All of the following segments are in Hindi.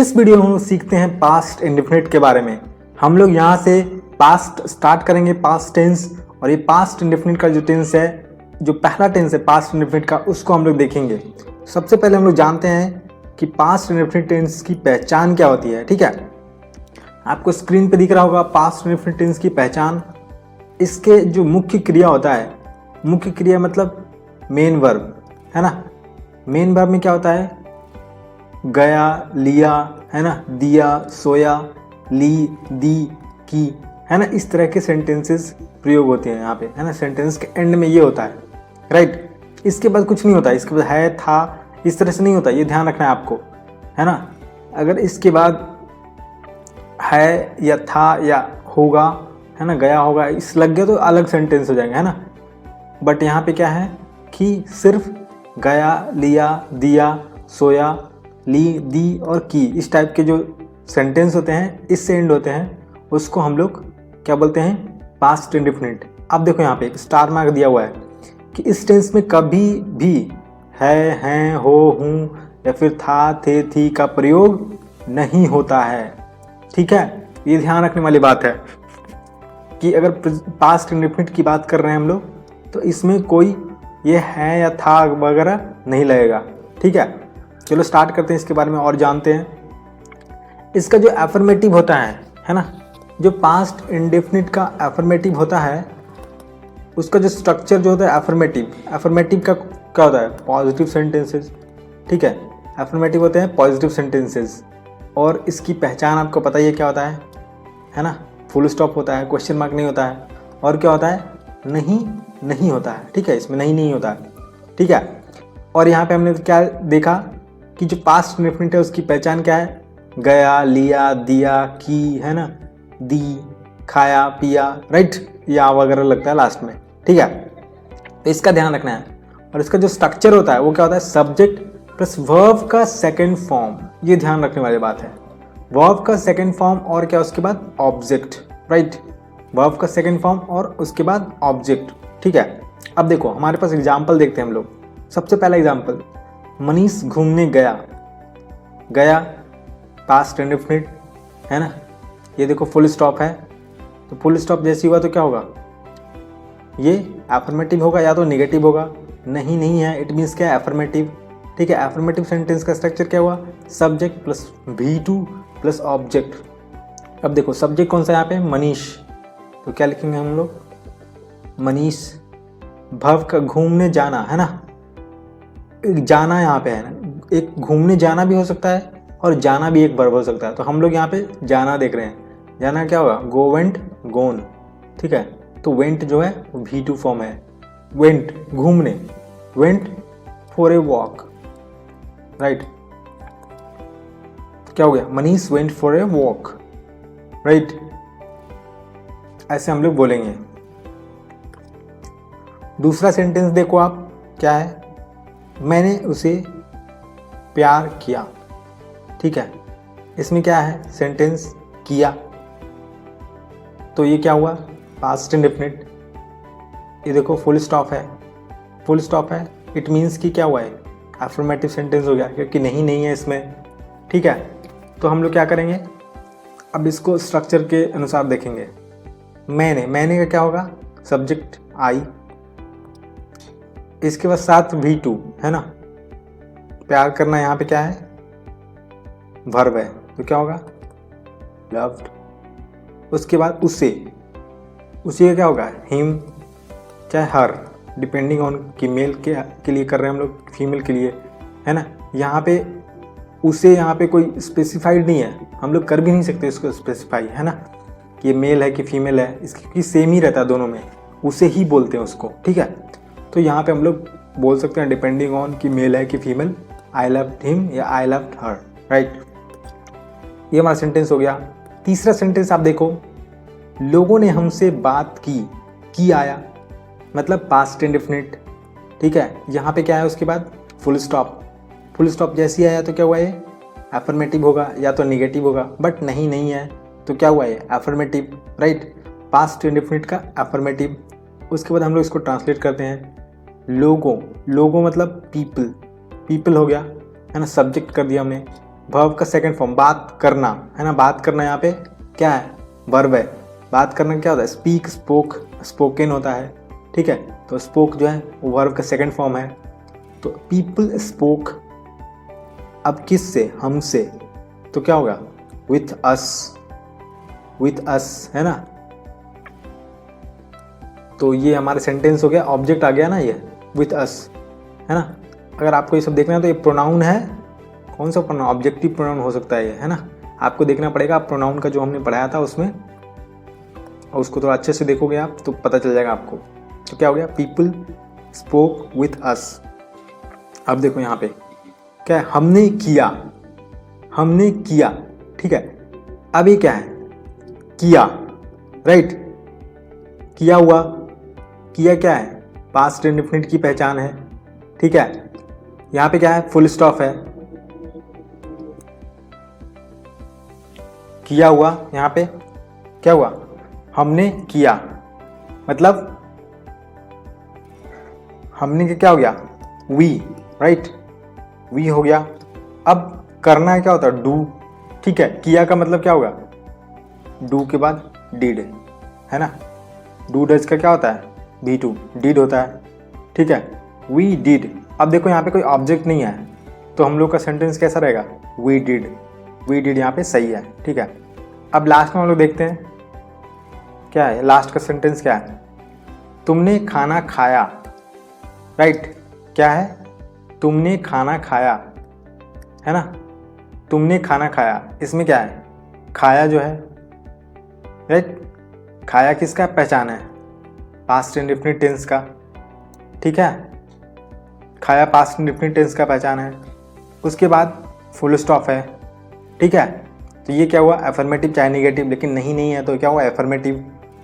इस वीडियो में हम सीखते हैं पास्ट इंडेफिनिट के बारे में। हम लोग यहाँ से पास्ट स्टार्ट करेंगे, पास्ट टेंस, और ये पास्ट इंडेफिनिट का जो टेंस है, जो पहला टेंस है पास्ट इंडेफिनिट का, उसको हम लोग देखेंगे। सबसे पहले हम लोग जानते हैं कि पास्ट इंडेफिनिट टेंस की पहचान क्या होती है। ठीक है, आपको स्क्रीन पे दिख रहा होगा पास्ट इंडेफिनिट टेंस की पहचान। इसके जो मुख्य क्रिया होता है, मुख्य क्रिया मतलब मेन वर्ब है ना। मेन वर्ब में क्या होता है? गया, लिया है ना, दिया, सोया, ली, दी, की है ना। इस तरह के सेंटेंसेस प्रयोग होते हैं यहाँ पे है ना। सेंटेंस के एंड में ये होता है, राइट। इसके बाद कुछ नहीं होता, इसके बाद है, था, इस तरह से नहीं होता, ये ध्यान रखना है आपको है ना। अगर इसके बाद है या था या होगा है ना, गया होगा, इस लग गया तो अलग सेंटेंस हो जाएंगे है ना। बट यहाँ पे क्या है कि सिर्फ गया, लिया, दिया, सोया, ली, दी और की, इस टाइप के जो सेंटेंस होते हैं, इससे एंड होते हैं, उसको हम लोग क्या बोलते हैं? Past indefinite. अब देखो यहाँ पे एक स्टार मार्क दिया हुआ है कि इस टेंस में कभी भी है, हैं, हो, हूँ या फिर था, थे, थी का प्रयोग नहीं होता है। ठीक है, ये ध्यान रखने वाली बात है कि अगर पास्ट इंडेफिनिट की बात कर रहे हैं हम लोग, तो इसमें कोई ये है या था वगैरह नहीं लगेगा। ठीक है, चलो स्टार्ट करते हैं, इसके बारे में और जानते हैं। इसका जो एफर्मेटिव होता है ना, जो पास्ट इंडेफिनिट का एफर्मेटिव होता है, उसका जो स्ट्रक्चर जो होता है एफर्मेटिव का क्या होता है? Positive sentences. ठीक है, एफर्मेटिव होते हैं पॉजिटिव सेंटेंसेस, और इसकी पहचान आपको पता ही है क्या होता है ना। फुल स्टॉप होता है, क्वेश्चन मार्क नहीं होता है, और क्या होता है? नहीं होता है। ठीक है, इसमें नहीं होता है। ठीक है, और यहाँ पे हमने क्या देखा कि जो पास्ट इंडेफिनिट है उसकी पहचान क्या है? गया, लिया, दिया, की है ना, दी, खाया, पिया, राइट, या वगैरह लगता है लास्ट में। ठीक है, तो इसका ध्यान रखना है। और इसका जो स्ट्रक्चर होता है वो क्या होता है? सब्जेक्ट प्लस वर्ब का सेकेंड फॉर्म, ये ध्यान रखने वाली बात है। वर्ब का सेकेंड फॉर्म और क्या, उसके बाद ऑब्जेक्ट, राइट। वर्ब का सेकेंड फॉर्म और उसके बाद ऑब्जेक्ट। ठीक है, अब देखो हमारे पास एग्जाम्पल देखते हैं हम लोग। सबसे पहला एग्जाम्पल, मनीष घूमने गया। गया पास्ट इंडेफिनिट है ना। ये देखो फुल स्टॉप है, तो फुल स्टॉप जैसे हुआ तो क्या होगा? ये एफर्मेटिव होगा या तो निगेटिव होगा। नहीं है, इट मीन्स क्या? एफर्मेटिव। ठीक है, एफर्मेटिव सेंटेंस का स्ट्रक्चर क्या हुआ? Subject plus V2 plus object. अब देखो सब्जेक्ट कौन सा यहाँ पे? मनीष, तो क्या लिखेंगे हम लोग? मनीष। भव का घूमने जाना है ना, जाना यहाँ पे है ना, एक घूमने जाना भी हो सकता है और जाना भी एक वर्ब हो सकता है। तो हम लोग यहाँ पे जाना देख रहे हैं। जाना क्या होगा? गो, वेंट, गोन। ठीक है, तो वेंट जो है V2 फॉर्म है। वेंट घूमने, went for a walk, right. क्या हो गया? Manish went for a walk, right. ऐसे हम लोग बोलेंगे। दूसरा सेंटेंस देखो आप, क्या है? मैंने उसे प्यार किया। ठीक है, इसमें क्या है? सेंटेंस किया, तो ये क्या हुआ? Past indefinite. ये देखो फुल स्टॉप है, फुल स्टॉप है, इट मीन्स कि क्या हुआ है? एफर्मेटिव सेंटेंस हो गया, क्योंकि नहीं है इसमें। ठीक है, तो हम लोग क्या करेंगे? अब इसको स्ट्रक्चर के अनुसार देखेंगे। मैंने का क्या होगा? सब्जेक्ट आई, इसके बाद साथ V2 है ना। प्यार करना यहाँ पे क्या है? वर्ब है, तो क्या होगा? लव्ड। उसके बाद उसे का क्या होगा? हिम, चाहे हर, डिपेंडिंग ऑन कि मेल के लिए कर रहे हैं हम लोग, फीमेल के लिए है ना। यहाँ पे उसे, यहाँ पे कोई स्पेसिफाइड नहीं है, हम लोग कर भी नहीं सकते इसको स्पेसिफाई है ना कि ये मेल है कि फीमेल है। इसकी सेम ही रहता है दोनों में, उसे ही बोलते हैं उसको। ठीक है, तो यहाँ पे हम लोग बोल सकते हैं डिपेंडिंग ऑन कि मेल है कि फीमेल, आई लव्ड हिम या आई लव्ड हर, राइट। ये हमारा सेंटेंस हो गया। तीसरा सेंटेंस आप देखो, लोगों ने हमसे बात की आया, मतलब पास्ट इंडेफिनिट। ठीक है, यहाँ पे क्या है? उसके बाद फुल स्टॉप। फुल स्टॉप जैसे ही आया तो क्या हुआ? ये एफर्मेटिव होगा या तो निगेटिव होगा। बट नहीं है, तो क्या हुआ? ये एफर्मेटिव, राइट। पास्ट इंडेफिनिट का एफर्मेटिव। उसके बाद हम लोग इसको ट्रांसलेट करते हैं। लोगों मतलब पीपल हो गया है ना, सब्जेक्ट कर दिया हमने। वर्ब का सेकंड फॉर्म बात करना है ना, बात करना यहाँ पे क्या है, वर्ब है। बात करना क्या होता है, स्पीक, स्पोक, स्पोकन होता है, ठीक है। तो स्पोक जो है वो वर्ब का सेकंड फॉर्म है। तो पीपल स्पोक, अब किससे, हमसे, तो क्या होगा, विथ अस, विथ अस है ना। तो ये हमारा सेंटेंस हो गया, ऑब्जेक्ट आ गया ना ये विथ अस, है ना। अगर आपको ये सब देखना है तो ये प्रोनाउन है, कौन सा प्रोनाउन, ऑब्जेक्टिव प्रोनाउन हो सकता है ये, है ना। आपको देखना पड़ेगा प्रोनाउन का जो हमने पढ़ाया था उसमें, और उसको थोड़ा अच्छे से देखोगे आप तो पता चल जाएगा आपको। तो क्या हो गया, पीपल स्पोक विथ अस। अब देखो यहाँ पे क्या है, हमने किया, हमने किया, ठीक है। अब ये क्या है, किया, राइट, किया हुआ, किया क्या है, पास्ट इंडेफिनिट की पहचान है, ठीक है। यहाँ पे क्या है, फुल स्टॉप है, किया हुआ, यहाँ पे क्या हुआ, हमने किया, मतलब हमने क्या हो गया, वी, राइट, वी हो गया। अब करना क्या होता है, डू, ठीक है। किया का मतलब क्या होगा, डू के बाद डिड, है ना। डू डज का क्या होता है, V2, डिड होता है, ठीक है। वी डिड, अब देखो यहाँ पे कोई ऑब्जेक्ट नहीं है तो हम लोग का सेंटेंस कैसा रहेगा, वी डिड, वी डिड यहाँ पे सही है, ठीक है। अब लास्ट में हम लोग देखते हैं क्या है, लास्ट का सेंटेंस क्या है, तुमने खाना खाया, राइट, क्या है, तुमने खाना खाया, है ना। तुमने खाना खाया, इसमें क्या है, खाया जो है, राइट, खाया किसका पहचान है, पास्ट इंडेफिनिट टेंस का, ठीक है। खाया पास्ट इंडेफिनिट टेंस का पहचान है। उसके बाद फुल स्टॉप है, ठीक है। तो ये क्या हुआ, एफर्मेटिव चाहे नेगेटिव, लेकिन नहीं है तो क्या हुआ, एफर्मेटिव,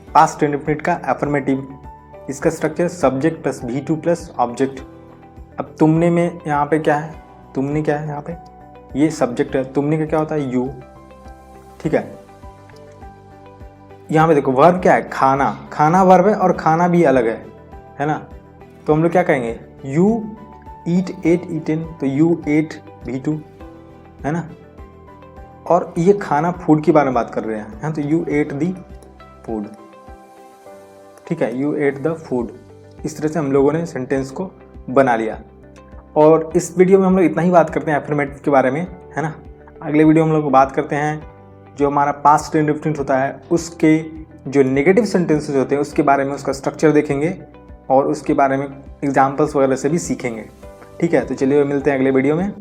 पास्ट इंडेफिनिट का एफर्मेटिव। इसका structure subject plus V2 plus object. अब तुमने में यहाँ पे क्या है, तुमने क्या है यहाँ पे, ये सब्जेक्ट है, तुमने का क्या होता है, यू, ठीक है। यहाँ पे देखो वर्ब क्या है, खाना, खाना वर्ब है और खाना भी अलग है ना। तो हम लोग क्या कहेंगे, यू ईट, एट, ईटन, तो यू एट V2, है ना। और ये खाना फूड के बारे में बात कर रहे हैं, तो यू एट दी फूड, ठीक है, यू एट द फूड। इस तरह से हम लोगों ने सेंटेंस को बना लिया। और इस वीडियो में हम लोग इतना ही बात करते हैं एफर्मेटिव के बारे में, है ना। अगले वीडियो में हम लोग बात करते हैं जो हमारा पास्ट इंडेफिनिट होता है उसके जो नेगेटिव सेंटेंसेस होते हैं उसके बारे में, उसका स्ट्रक्चर देखेंगे और उसके बारे में एग्जाम्पल्स वगैरह से भी सीखेंगे, ठीक है। तो चलिए मिलते हैं अगले वीडियो में।